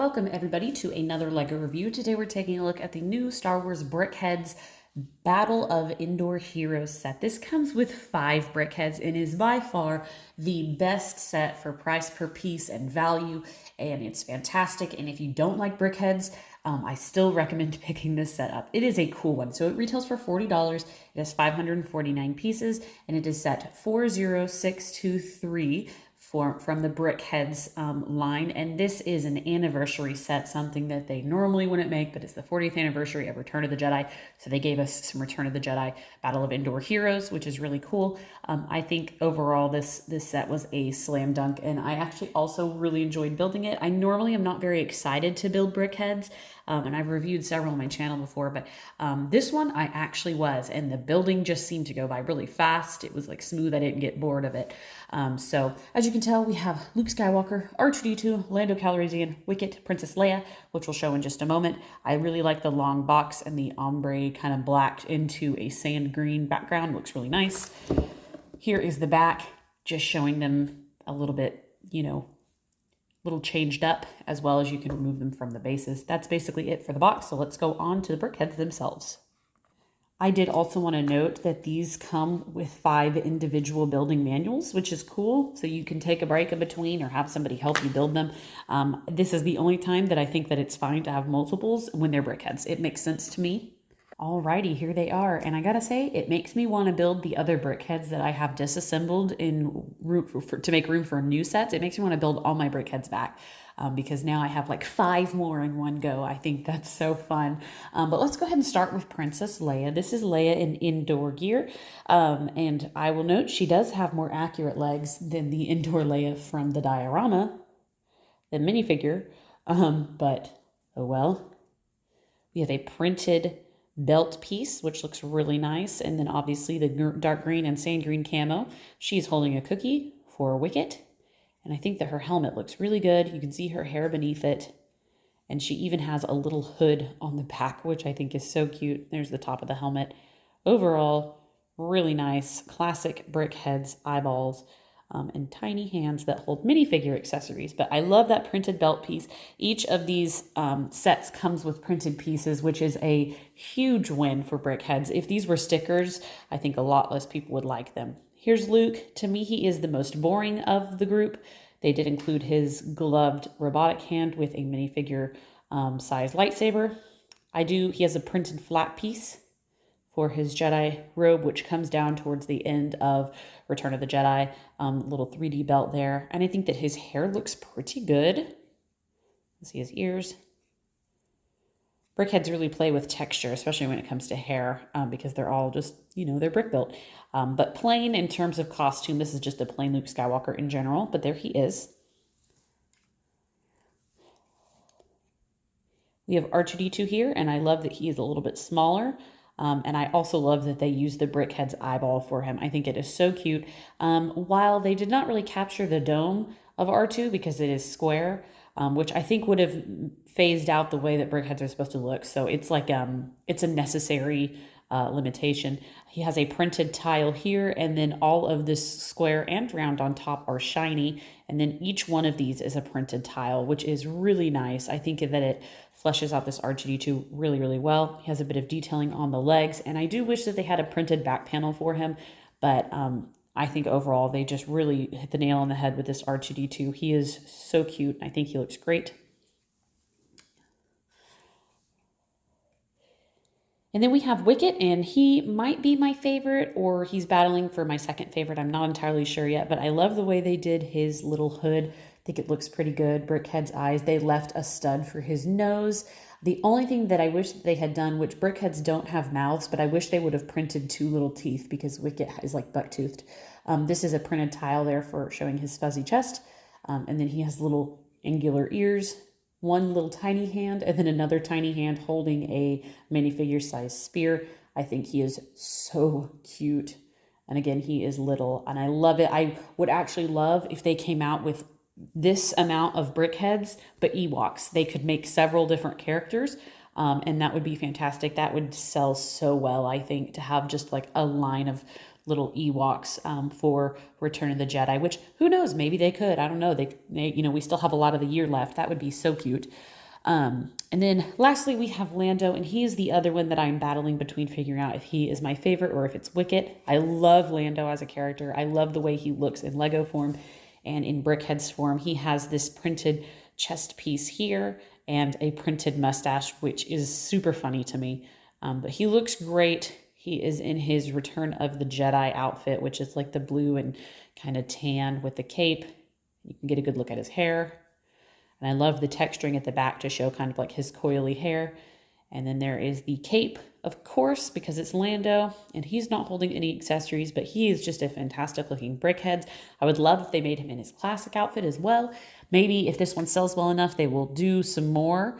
Welcome everybody to another LEGO review. Today we're taking a look at the new Star Wars Brick Headz Battle of Endor Heroes set. This comes with 5 brick heads and is by far the best set for price per piece and value, and it's fantastic. And if you don't like brick heads, I still recommend picking this set up. It is a cool one. So it retails for $40. It has 549 pieces, and it is set 40623 from the Brick Headz line. And this is an anniversary set, something that they normally wouldn't make, but it's the 40th anniversary of Return of the Jedi. So they gave us some Return of the Jedi Battle of Endor Heroes, which is really cool. I think overall this set was a slam dunk, and I actually also really enjoyed building it. I normally am not very excited to build brick heads, and I've reviewed several on my channel before, but this one I actually was, and the building just seemed to go by really fast. It was like smooth. I didn't get bored of it. So as you can tell, we have Luke Skywalker, R2-D2, Lando Calrissian, Wicket, Princess Leia, which we'll show in just a moment. I really like the long box and the ombre kind of blacked into a sand green background. Looks really nice. Here is the back, just showing them a little bit, little changed up, as well as you can remove them from the bases. That's basically it for the box. So let's go on to the brick heads themselves. I did also want to note that these come with 5 individual building manuals, which is cool. So you can take a break in between or have somebody help you build them. This is the only time that I think that it's fine to have multiples when they're brick heads. It makes sense to me. Alrighty, here they are. And I gotta say, it makes me want to build the other brick heads that I have disassembled to make room for new sets. It makes me want to build all my brick heads back. Because now I have like 5 more in one go. I think that's so fun. But let's go ahead and start with Princess Leia. This is Leia in Endor gear. And I will note she does have more accurate legs than the Endor Leia from the diorama, the minifigure. But oh well. We have a printed belt piece, which looks really nice. And then obviously the dark green and sand green camo. She's holding a cookie for Wicket. And I think that her helmet looks really good. You can see her hair beneath it. And she even has a little hood on the back, which I think is so cute. There's the top of the helmet. Overall, really nice. Classic brick heads, eyeballs, and tiny hands that hold minifigure accessories. But I love that printed belt piece. Each of these sets comes with printed pieces, which is a huge win for brick heads. If these were stickers, I think a lot less people would like them. Here's Luke. To me, he is the most boring of the group. They did include his gloved robotic hand with a minifigure size lightsaber. He has a printed flat piece for his Jedi robe, which comes down towards the end of Return of the Jedi. Little 3D belt there. And I think that his hair looks pretty good. Let's see his ears. Brickheads really play with texture, especially when it comes to hair, because they're all just, they're brick built. But plain in terms of costume, this is just a plain Luke Skywalker in general, but there he is. We have R2-D2 here, and I love that he is a little bit smaller. And I also love that they used the brick head's eyeball for him. I think it is so cute. While they did not really capture the dome of R2 because it is square, which I think would have phased out the way that brick heads are supposed to look. So it's like, it's a necessary limitation. He has a printed tile here, and then all of this square and round on top are shiny. And then each one of these is a printed tile, which is really nice. I think that it fleshes out this R2-D2 really, really well. He has a bit of detailing on the legs, and I do wish that they had a printed back panel for him, but I think overall they just really hit the nail on the head with this R2-D2. He is so cute. I think he looks great. And then we have Wicket, and he might be my favorite, or he's battling for my second favorite. I'm not entirely sure yet, but I love the way they did his little hood. I think it looks pretty good. Brick heads' eyes. They left a stud for his nose. The only thing that I wish they had done, which brick heads don't have mouths, but I wish they would have printed 2 little teeth because Wicket is like buck-toothed. This is a printed tile there for showing his fuzzy chest. And then he has little angular ears, one little tiny hand, and then another tiny hand holding a minifigure size spear. I think he is so cute. And again, he is little, and I love it. I would actually love if they came out with this amount of brick heads, but Ewoks. They could make several different characters, and that would be fantastic. That would sell so well, I think, to have just like a line of little Ewoks for Return of the Jedi, which who knows, maybe they could. I don't know. They we still have a lot of the year left. That would be so cute. And then lastly, we have Lando, and he is the other one that I'm battling between figuring out if he is my favorite or if it's Wicket. I love Lando as a character. I love the way he looks in Lego form and in Brick Headz form. He has this printed chest piece here and a printed mustache, which is super funny to me. But he looks great. He is in his Return of the Jedi outfit, which is like the blue and kind of tan with the cape. You can get a good look at his hair. And I love the texturing at the back to show kind of like his coily hair. And then there is the cape, of course, because it's Lando, and he's not holding any accessories, but he is just a fantastic looking Brick Headz. I would love if they made him in his classic outfit as well. Maybe if this one sells well enough, they will do some more.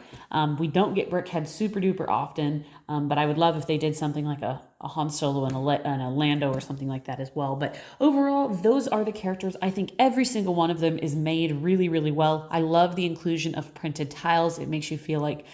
We don't get Brick Headz super duper often, but I would love if they did something like a Han Solo and a Lando or something like that as well. But overall, those are the characters. I think every single one of them is made really, really well. I love the inclusion of printed tiles. It makes you feel like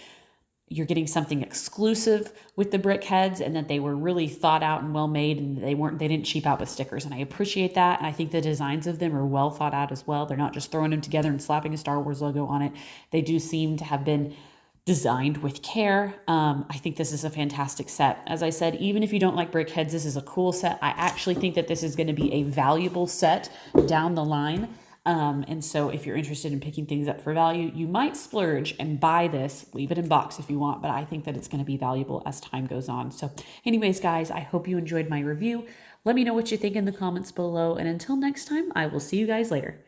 you're getting something exclusive with the Brick Headz, and that they were really thought out and well made, and they didn't cheap out with stickers. And I appreciate that. And I think the designs of them are well thought out as well. They're not just throwing them together and slapping a Star Wars logo on it. They do seem to have been designed with care. I think this is a fantastic set. As I said, even if you don't like Brick Headz, this is a cool set. I actually think that this is going to be a valuable set down the line. And so if you're interested in picking things up for value, you might splurge and buy this, leave it in box if you want, but I think that it's going to be valuable as time goes on. So anyways, guys, I hope you enjoyed my review. Let me know what you think in the comments below. And until next time, I will see you guys later.